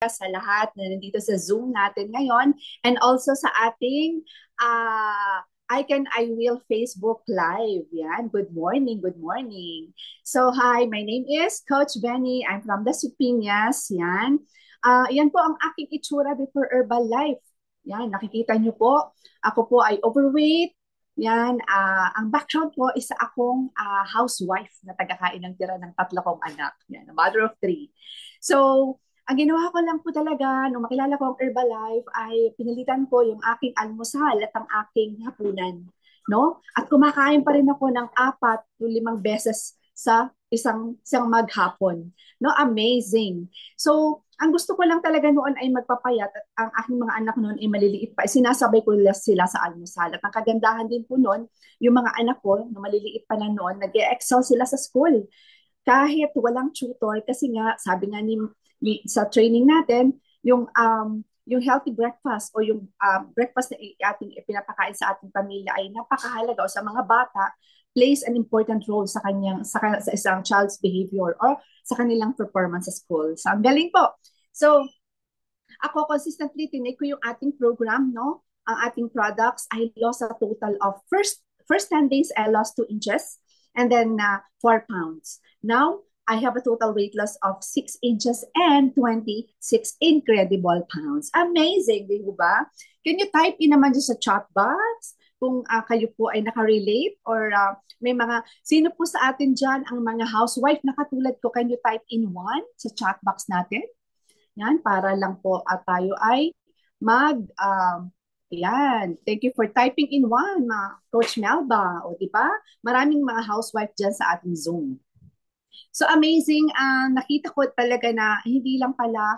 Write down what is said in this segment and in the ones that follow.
sa lahat na nandito sa Zoom natin ngayon and also sa ating I Will Facebook Live. Yan. Good morning, good morning. So hi, my name is Coach Benny. I'm from the Supiñas. Yan. Yan po ang aking itsura before Herbalife. Yan, nakikita niyo po. Ako po ay overweight. Yan, ang background ko is akong housewife na tagakain ng tira ng tatlo kong anak. Yan, a mother of three. So, ang ginawa ko lang po talaga nung makilala ko ang Herbalife ay pinilitan ko yung aking almusal at ang aking hapunan. No? At kumakain pa rin ako ng 4 to 5 beses sa isang maghapon. No? Amazing. So, ang gusto ko lang talaga noon ay magpapayat at ang aking mga anak noon ay maliliit pa. Sinasabay ko sila sa almusal. At ang kagandahan din po noon, yung mga anak ko, na maliliit pa na noon, nag-excel sila sa school. Kahit walang tutor, kasi nga, sabi nga sa training natin, yung healthy breakfast o yung breakfast na ating pinapakain sa ating pamilya ay napakahalaga o sa mga bata plays an important role sa isang child's behavior or sa kanilang performance sa school. So, ang galing po. So, ako consistently tinake ko yung ating program, no? Ang ating products, I lost a total of first 10 days, I lost 2 inches and then 4 pounds. Now, I have a total weight loss of 6 inches and 26 incredible pounds. Amazing, di ba? Can you type in naman dyan sa chat box kung kayo po ay nakarelate or may sino po sa atin dyan ang mga housewife na katulad ko, can you type in one sa chat box natin? Yan, para lang po at tayo ay yan. Thank you for typing in one, Coach Melba. O, di ba? Maraming mga housewife dyan sa ating Zoom. So amazing, nakita ko talaga na hindi lang pala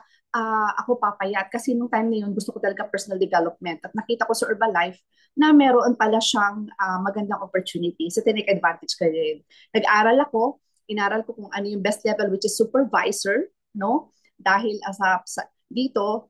ako papayat kasi nung time na yun gusto ko talaga personal development at nakita ko sa Herbalife na meron pala siyang magandang opportunity. So tinake advantage ko rin. Nag-aral ako, inaral ko kung ano yung best level which is supervisor, no? Dahil dito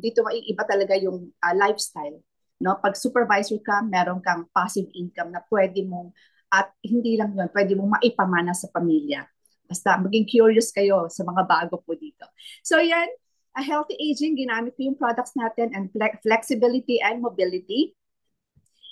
dito maiiba talaga yung lifestyle, no? Pag supervisor ka, meron kang passive income na pwede mong at hindi lang yun, pwede mong maipamana sa pamilya. Basta maging curious kayo sa mga bago po dito. So yan, a healthy aging, ginamit ko yung products natin and flexibility and mobility.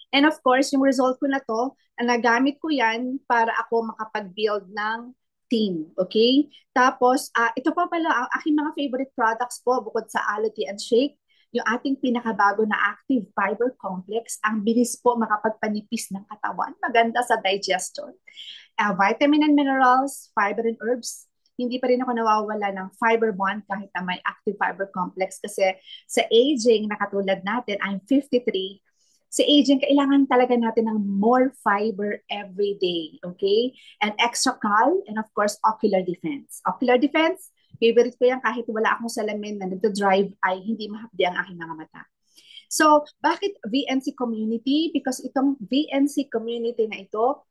And of course, yung result ko na to, nagamit ko yan para ako makapag-build ng team. Okay? Tapos, ito pa pala, ang aking mga favorite products po, bukod sa Ality and Shake, yung ating pinakabago na Active Fiber Complex, ang bilis po makapagpanipis ng katawan, maganda sa digestion. Vitamin and minerals, fiber and herbs, hindi pa rin ako nawawala ng fiber bond kahit na may Active Fiber Complex kasi sa aging na katulad natin, I'm 53, sa aging, kailangan talaga natin ng more fiber every day, okay? And extra cal, and of course, ocular defense. Ocular defense, favorite ko yan kahit wala akong salamin na nagdo-drive ay hindi mahapdi ang aking mga mata. So, bakit VNC community? Because itong VNC community na ito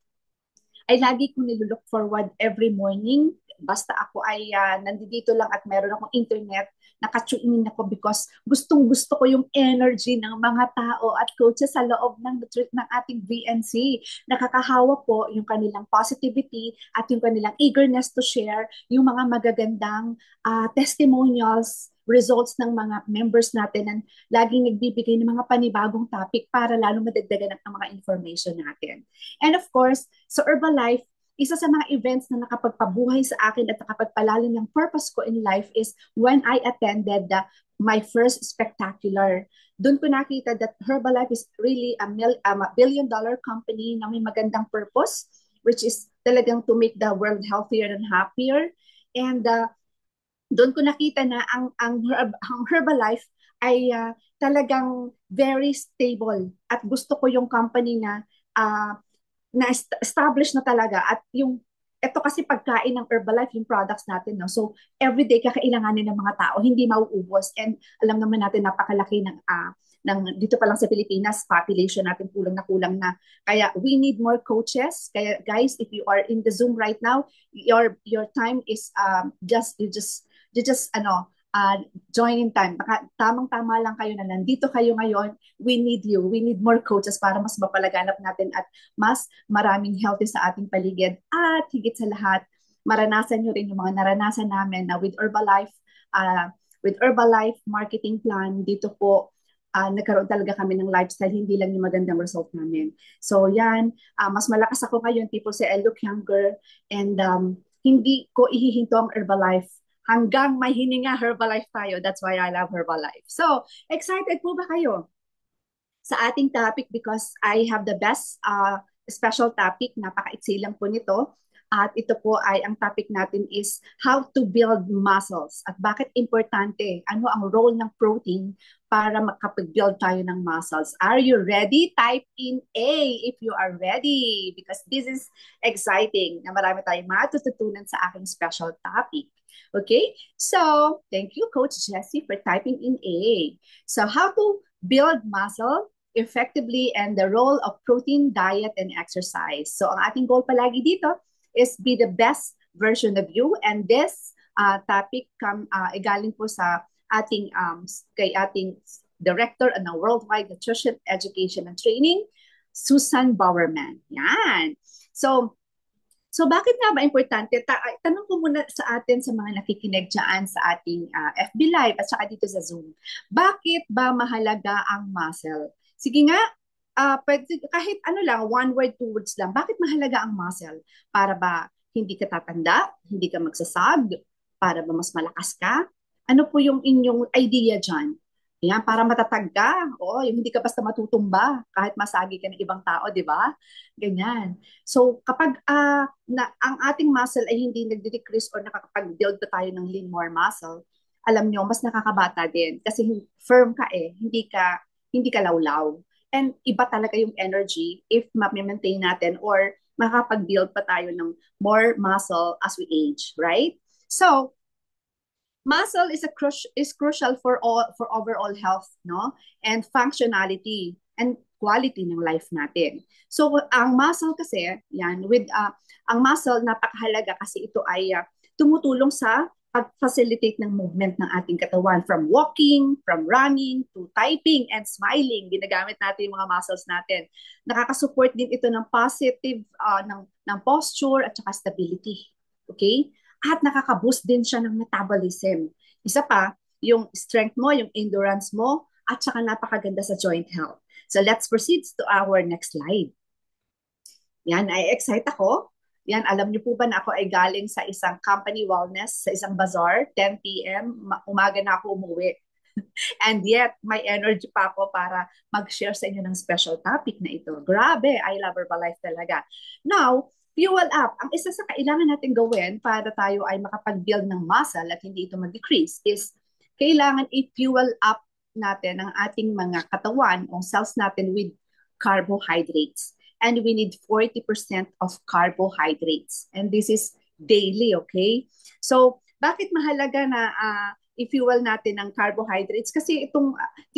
ay lagi ko nilulook forward every morning. Basta ako ay nandito lang at meron akong internet, nakatune ako because gustong-gusto ko yung energy ng mga tao at coaches sa loob ng ating VNC. Nakakahawa po yung kanilang positivity at yung kanilang eagerness to share yung mga magagandang testimonials, results ng mga members natin and laging nagbibigay ng mga panibagong topic para lalo madagdagan ang mga information natin. And of course, sa Herbalife, isa sa mga events na nakapagpabuhay sa akin at nakapagpalalim ng purpose ko in life is when I attended my first spectacular. Doon ko nakita that Herbalife is really a billion-dollar company na may magandang purpose, which is talagang to make the world healthier and happier. And doon ko nakita na ang Herbalife ay talagang very stable at gusto ko yung company na na-establish na talaga at yung ito kasi pagkain ng Herbalife, yung products natin, no? So, everyday kakailanganin ng mga tao, hindi mauubos. And alam naman natin, napakalaki ng dito pa lang sa Pilipinas, population natin kulang na kulang na. Kaya we need more coaches. Kaya guys, if you are in the Zoom right now, your time is you just join in time. Baka tamang-tama lang kayo na nandito kayo ngayon. We need you. We need more coaches para mas mapalaganap natin at mas maraming healthy sa ating paligid. At higit sa lahat, maranasan nyo rin yung mga naranasan namin na with Herbalife, with Herbalife marketing plan, dito po, nagkaroon talaga kami ng lifestyle, hindi lang yung magandang result namin. So yan, mas malakas ako ngayon, people say I look younger, and hindi ko ihihinto ang Herbalife hanggang may hininga Herbalife tayo. That's why I love Herbalife. So, excited po ba kayo sa ating topic? Because I have the best special topic. Napaka-iksi lang po nito. At ito po ay ang topic natin is how to build muscles. At bakit importante? Ano ang role ng protein para makapag-build tayo ng muscles? Are you ready? Type in A if you are ready. Because this is exciting na marami tayong matututunan sa aking special topic. Okay? So, thank you, Coach Jessie, for typing in A. So, how to build muscle effectively and the role of protein, diet, and exercise. So, ang ating goal palagi dito is be the best version of you. And this topic galing po sa ating kay ating Director ng Worldwide Nutrition Education and Training, Susan Bowerman. Yan. So bakit nga ba importante? Tanong ko muna sa atin sa mga nakikinig dyan sa ating FB Live at saka dito sa Zoom. Bakit ba mahalaga ang muscle? Sige nga, kahit ano lang, one word, two words lang. Bakit mahalaga ang muscle? Para ba hindi ka tatanda? Hindi ka magsasag? Para ba mas malakas ka? Ano po yung inyong idea dyan? Yan, para matatag ka. O, yung hindi ka basta matutumba kahit masagi ka ng ibang tao, di ba? Ganyan. So, kapag ang ating muscle ay hindi nag-decrease or nakakapag-build pa tayo ng lean more muscle, alam nyo, mas nakakabata din. Kasi firm ka hindi ka lawlaw. And iba talaga yung energy if ma-maintain natin or makakapag-build pa tayo ng more muscle as we age, right? So, muscle is crucial for overall health, no? And functionality and quality ng life natin. So ang muscle kasi, yan, ang muscle napakahalaga kasi ito ay tumutulong sa pag-facilitate ng movement ng ating katawan, from walking, from running, to typing and smiling. Ginagamit natin yung mga muscles natin. Nakakasupport din ito ng positive ng posture at saka stability. Okay? At nakaka-boost din siya ng metabolism. Isa pa, yung strength mo, yung endurance mo, at saka napakaganda sa joint health. So let's proceed to our next slide. Yan, ay excite ako. Yan, alam niyo po ba na ako ay galing sa isang company wellness, sa isang bazaar, 10 p.m., umaga na ako umuwi. And yet, may energy pa ako para mag-share sa inyo ng special topic na ito. Grabe, I love Herbalife talaga. Now, fuel up. Ang isa sa kailangan natin gawin para tayo ay makapag-build ng muscle at hindi ito mag-decrease is kailangan i-fuel up natin ang ating mga katawan o cells natin with carbohydrates. And we need 40% of carbohydrates. And this is daily, okay? So, bakit mahalaga na i-fuel natin ng carbohydrates? Kasi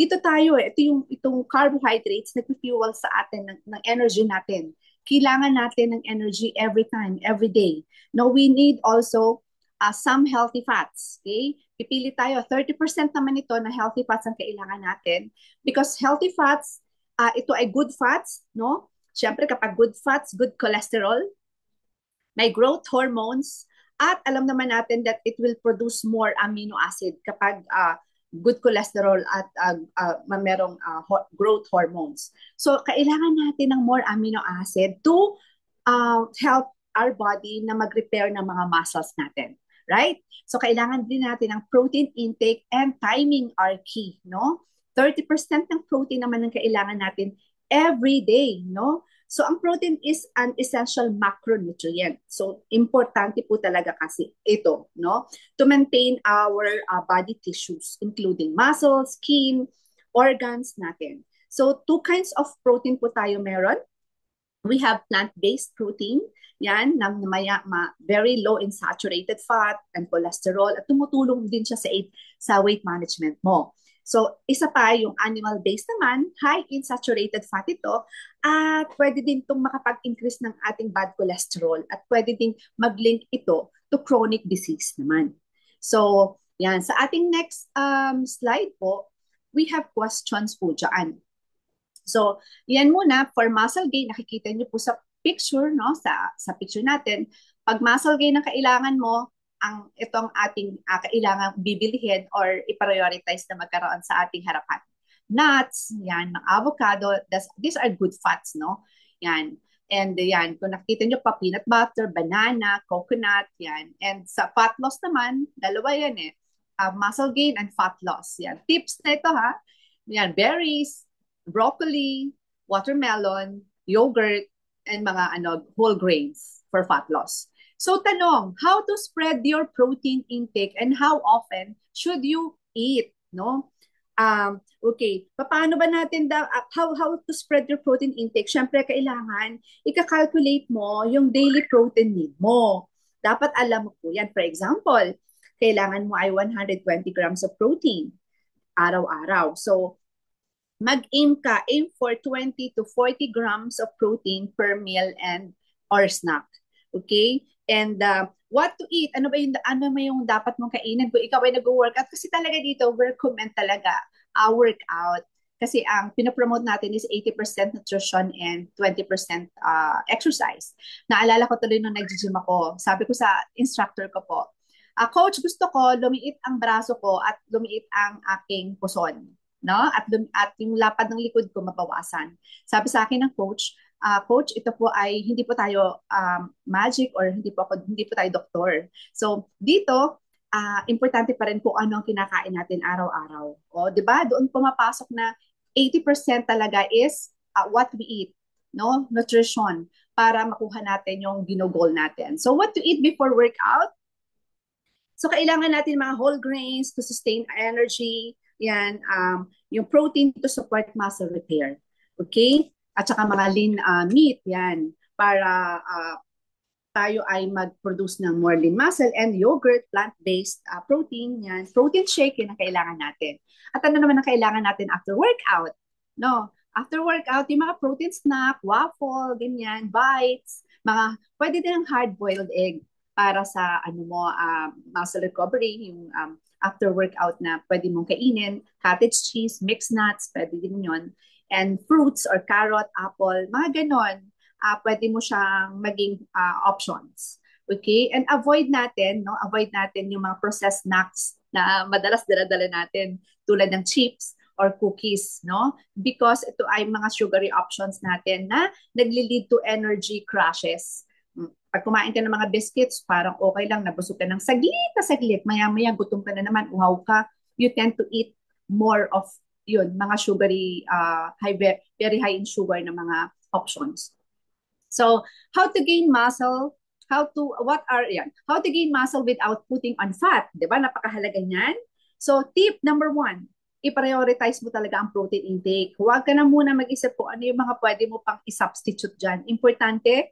dito tayo, itong carbohydrates nag-fuel sa atin ng energy natin. Kailangan natin ng energy every time, every day. Now, we need also some healthy fats, okay? Pipili tayo, 30% naman ito na healthy fats ang kailangan natin because healthy fats, ito ay good fats, no? Siyempre, kapag good fats, good cholesterol, may growth hormones, at alam naman natin that it will produce more amino acid kapag good cholesterol at merong growth hormones. So, kailangan natin ng more amino acid to help our body na mag-repair ng mga muscles natin. Right? So, kailangan din natin ng protein intake and timing are key, no? 30% ng protein naman ang kailangan natin every day, no? So, ang protein is an essential macronutrient. So, importante po talaga kasi ito, no? To maintain our body tissues, including muscles, skin, organs natin. So, two kinds of protein po tayo meron. We have plant-based protein, yan, na very low in saturated fat and cholesterol, at tumutulong din siya sa weight management mo. So, isa pa yung animal-based naman, high in saturated fat ito, at pwede din itong makapag-increase ng ating bad cholesterol at pwede din mag-link ito to chronic disease naman. So, yan. Sa ating next slide po, we have questions po dyan. So, yan muna, for muscle gain, nakikita niyo po sa picture, no? Sa picture natin, pag muscle gain ang kailangan mo, itong ating kailangang bibilihin or i-prioritize na magkaroon sa ating harapan. Nuts, yan, ng avocado, these are good fats, no? Yan. And yan, kung nakita nyo pa, peanut butter, banana, coconut, yan. And sa fat loss naman, dalawa yan eh. Muscle gain and fat loss. Yan. Tips na ito ha. Yan, berries, broccoli, watermelon, yogurt, and mga whole grains for fat loss. So tanong, how to spread your protein intake and how often should you eat, no? Okay, paano ba natin how to spread your protein intake? Syempre kailangan ika-calculate mo yung daily protein need mo. Dapat alam mo po yan. For example, kailangan mo ay 120 grams of protein araw-araw. So mag-aim for 20 to 40 grams of protein per meal and or snack. Okay? And what to eat? Ano ba yung dapat mong kainin kung ikaw ay nag-workout? Kasi talaga dito, we're recommend talaga workout. Kasi ang pinapromote natin is 80% nutrition and 20% exercise. Naalala ko tuloy nung nag-gym ako. Sabi ko sa instructor ko po, Coach, gusto ko lumiit ang braso ko at lumiit ang aking puson. No? At yung lapad ng likod ko mabawasan. Sabi sa akin ng coach, Coach, ito po ay hindi po tayo magic or hindi po tayo doktor. So dito, importante pa rin po ano ang kinakain natin araw-araw. O, 'di ba? Doon pumapasok na 80% talaga is what we eat, no? Nutrition para makuha natin yung ginugol natin. So what to eat before workout? So kailangan natin mga whole grains to sustain energy, yan, yung protein to support muscle repair. Okay? At saka mga lean meat, yan, para tayo ay mag-produce ng more lean muscle, and yogurt, plant-based protein, yan. Protein shake, yun ang kailangan natin. At ano naman ang kailangan natin after workout? No? After workout, yung mga protein snack, waffle, ganyan, bites, pwede din ang hard-boiled egg para sa muscle recovery, yung after workout na pwede mong kainin, cottage cheese, mixed nuts, pwede din yun. And fruits or carrot, apple, mga ganon, pwede mo siyang maging options. Okay? And avoid natin yung mga processed snacks na madalas dala-dala natin tulad ng chips or cookies, no? Because ito ay mga sugary options natin na nagli-lead to energy crashes. Pag kumain ka ng mga biscuits, parang okay lang, nabusog ka ng saglit, maya-maya gutom ka na naman, uhaw ka, you tend to eat more of yun, mga sugary, very high in sugar na mga options. So, how to gain muscle? How to gain muscle without putting on fat? Diba? Napakahalaga niyan. So, tip number 1, i-prioritize mo talaga ang protein intake. Huwag ka na muna mag-isip kung ano yung mga pwede mo pang i-substitute dyan. Importante,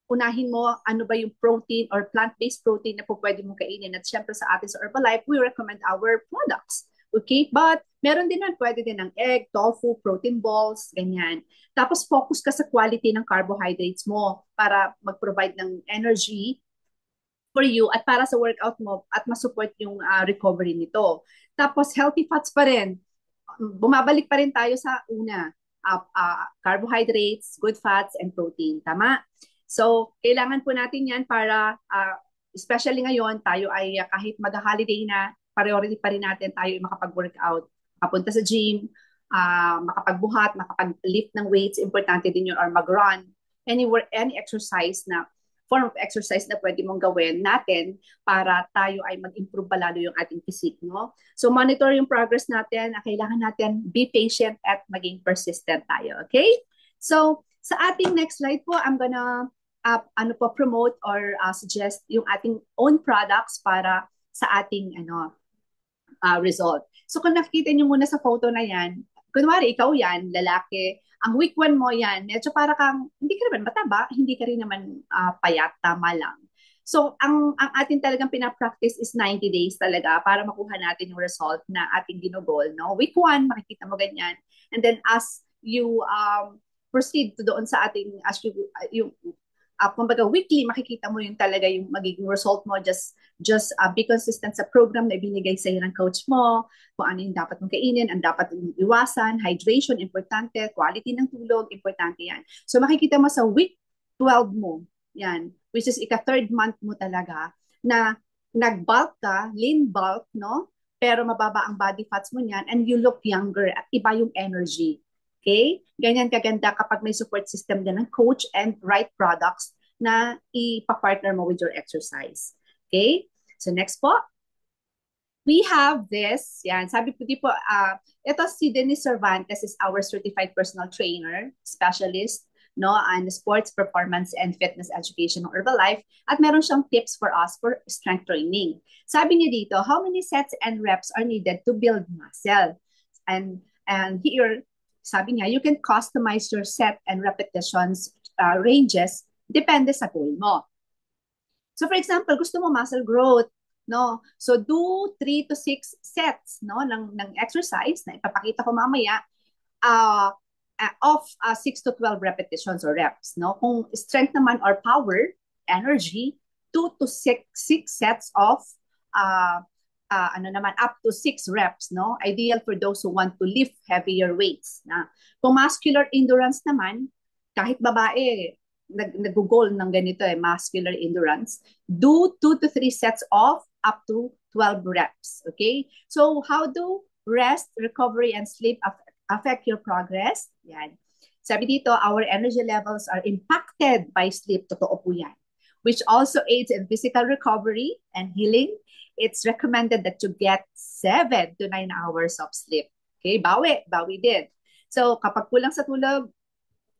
unahin mo ano ba yung protein or plant-based protein na po pwede mong kainin. At syempre sa atin sa Herbalife, we recommend our products. Okay? But meron din naman, pwede din ng egg, tofu, protein balls, ganyan. Tapos focus ka sa quality ng carbohydrates mo para mag-provide ng energy for you at para sa workout mo at masupport yung recovery nito. Tapos healthy fats pa rin. Bumabalik pa rin tayo sa una. Carbohydrates, good fats, and protein. Tama? So, kailangan po natin yan para, especially ngayon, tayo ay kahit mag-holiday na, priority pa rin natin tayo ay makapag-workout, papunta sa gym, makapagbuhat, makapag-lift ng weights, importante din yun, or mag-run, any exercise na, form of exercise na pwede mong gawin natin para tayo ay mag-improve pa lalo yung ating physique, no? So, monitor yung progress natin, kailangan natin be patient at maging persistent tayo, okay? So, sa ating next slide po, I'm gonna promote or suggest yung ating own products para sa ating result. So kung nakikita nyo muna sa photo na yan, kunwari ikaw yan, lalaki, ang week 1 mo yan, medyo para kang, hindi ka naman mataba, hindi ka rin naman payat, tama lang. So ang ating talagang pinapractice is 90 days talaga para makuha natin yung result na ating ginugol. No? Week 1, makikita mo ganyan. And then as you proceed to doon sa ating, as you kumbaga weekly, makikita mo yung talaga yung magiging result mo. Just be consistent sa program na ibinigay sa ng coach mo, kung ano yung dapat mong kainin, ang dapat mong iwasan, hydration, importante, quality ng tulog, importante yan. So makikita mo sa week 12 mo, yan, which is ika-third month mo talaga, na nag-bulk ka, lean bulk, no? Pero mababa ang body fats mo niyan and you look younger at iba yung energy. Okay? Ganyan kaganda kapag may support system din ng coach and right products na ipa-partner mo with your exercise. Okay? So next po, we have this. Yan, sabi po di po, ito si Denise Cervantes is our certified personal trainer, specialist, no, and sports performance and fitness education ng Herbalife. At meron siyang tips for us for strength training. Sabi niya dito, how many sets and reps are needed to build muscle? And here, sabi niya, you can customize your set and repetitions ranges depende sa goal mo. So for example, gusto mo muscle growth, no? So do 3 to 6 sets, no, ng exercise na ipapakita ko mamaya uh, of 6 to 12 repetitions or reps, no? Kung strength naman or power, energy, 2 to 6 sets of ano naman up to 6 reps, no? Ideal for those who want to lift heavier weights, na. Kung muscular endurance naman, kahit babae, nag-goal ng ganito muscular endurance, do 2 to 3 sets of up to 12 reps. Okay? So, how do rest, recovery, and sleep affect your progress? Yan. Sabi dito, our energy levels are impacted by sleep. Totoo po yan. Which also aids in physical recovery and healing. It's recommended that you get 7 to 9 hours of sleep. Okay? Bawi din. So, kapag kulang sa tulog,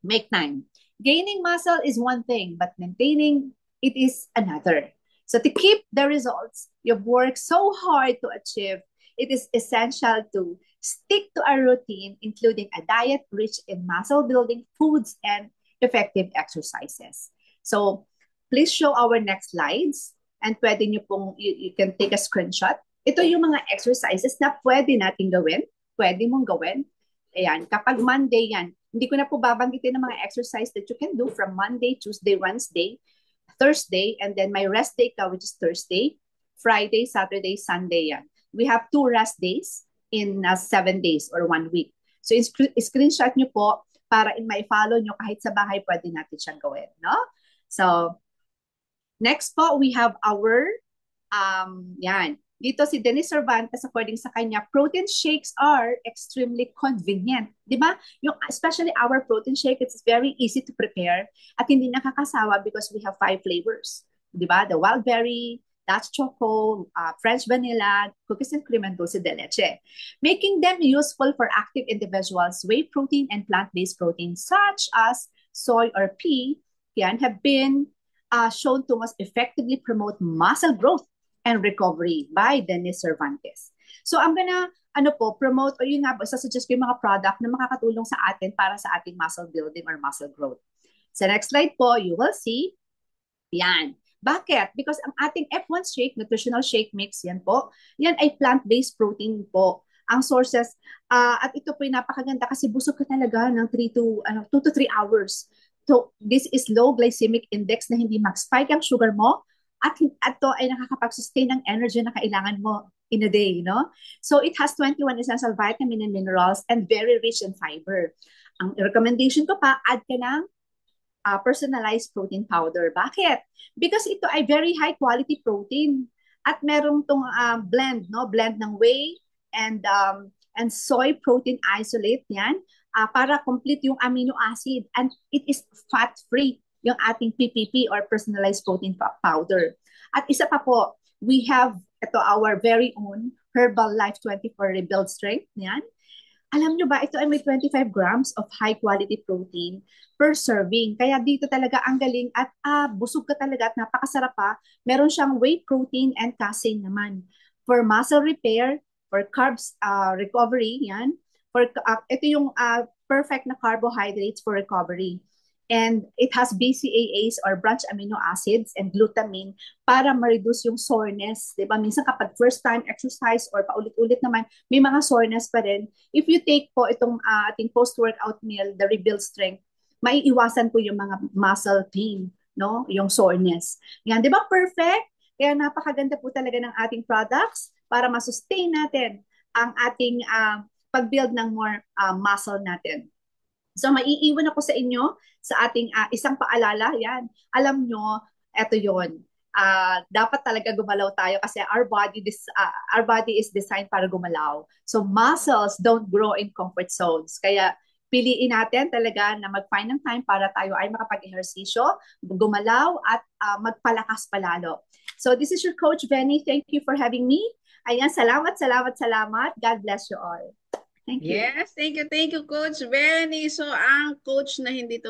make time. Gaining muscle is one thing, but maintaining it is another. So to keep the results you've worked so hard to achieve, it is essential to stick to a routine, including a diet rich in muscle building foods and effective exercises. So please show our next slides, and pwede nyo pong, you can take a screenshot. Ito yung mga exercises na pwede natin gawin, pwede mong gawin. Ayan, kapag Monday yan, hindi ko na po babanggitin ng mga exercise that you can do from Monday, Tuesday, Wednesday, Thursday, and then my rest day ka, which is Thursday, Friday, Saturday, Sunday yan. We have 2 rest days in 7 days or 1 week. So, screenshot nyo po para ma-follow nyo kahit sa bahay, pwede natin siyang gawin. No? So, next po, we have our, yan, dito si Denise Cervantes, according sa kanya, protein shakes are extremely convenient. Di ba? Yung, especially our protein shake, it's very easy to prepare at hindi nakakasawa because we have 5 flavors. Di ba? The wild berry, Dutch choco, French vanilla, cookies and cream, and dulce de leche. Making them useful for active individuals, whey protein and plant-based protein such as soy or pea yan, have been shown to most effectively promote muscle growth and recovery by Denise Cervantes. So I'm gonna promote o yun nga po, sasuggest ko yung mga product na makakatulong sa atin para sa ating muscle building or muscle growth. Sa next slide po, you will see, yan. Bakit? Because ang ating F1 shake, nutritional shake mix, yan po, yan ay plant-based protein po. Ang sources, at ito po yung napakaganda kasi busog ka talaga ng 2 to 3 hours. So this is low glycemic index na hindi mag-spike ang sugar mo, at ito ay nakakapag-sustain ng energy na kailangan mo in a day, no? So it has 21 essential vitamin and minerals and very rich in fiber. Ang recommendation ko pa, add ka ng personalized protein powder. Bakit? Because ito ay very high quality protein at merong tong blend, no? Blend ng whey and soy protein isolate yan para complete yung amino acid, and it is fat-free yung ating PPP or personalized protein powder. At isa pa po, we have ito our very own Herbalife 24 Rebuild Strength. Yan. Alam nyo ba, ito ay may 25 grams of high quality protein per serving. Kaya dito talaga ang galing at busog ka talaga at napakasarap pa. Meron siyang whey protein and casein naman. For muscle repair, for carbs recovery, yan. For, ito yung perfect na carbohydrates for recovery. And it has BCAAs or branch amino acids and glutamine para ma-reduce yung soreness. Diba? Minsan kapag first time exercise or paulit-ulit naman, may mga soreness pa rin. If you take po itong ating post-workout meal, the Rebuild Strength, maiiwasan po yung mga muscle pain, no? Yung soreness. Yan, di ba? Perfect? Kaya napakaganda po talaga ng ating products para ma-sustain natin ang ating pag-build ng more muscle natin. So maiiwan ako sa inyo sa ating isang paalala. Yan. Alam nyo, eto yon. dapat talaga gumalaw tayo kasi our body is designed para gumalaw. So muscles don't grow in comfort zones. Kaya piliin natin talaga na mag-find ng time para tayo ay makapag-ehersisyo, gumalaw at magpalakas palalo. So this is your Coach Benny. Thank you for having me. Ayan, salamat, salamat, salamat. God bless you all. Thank you. Yes, thank you, Coach Benny. So, ang coach na hindi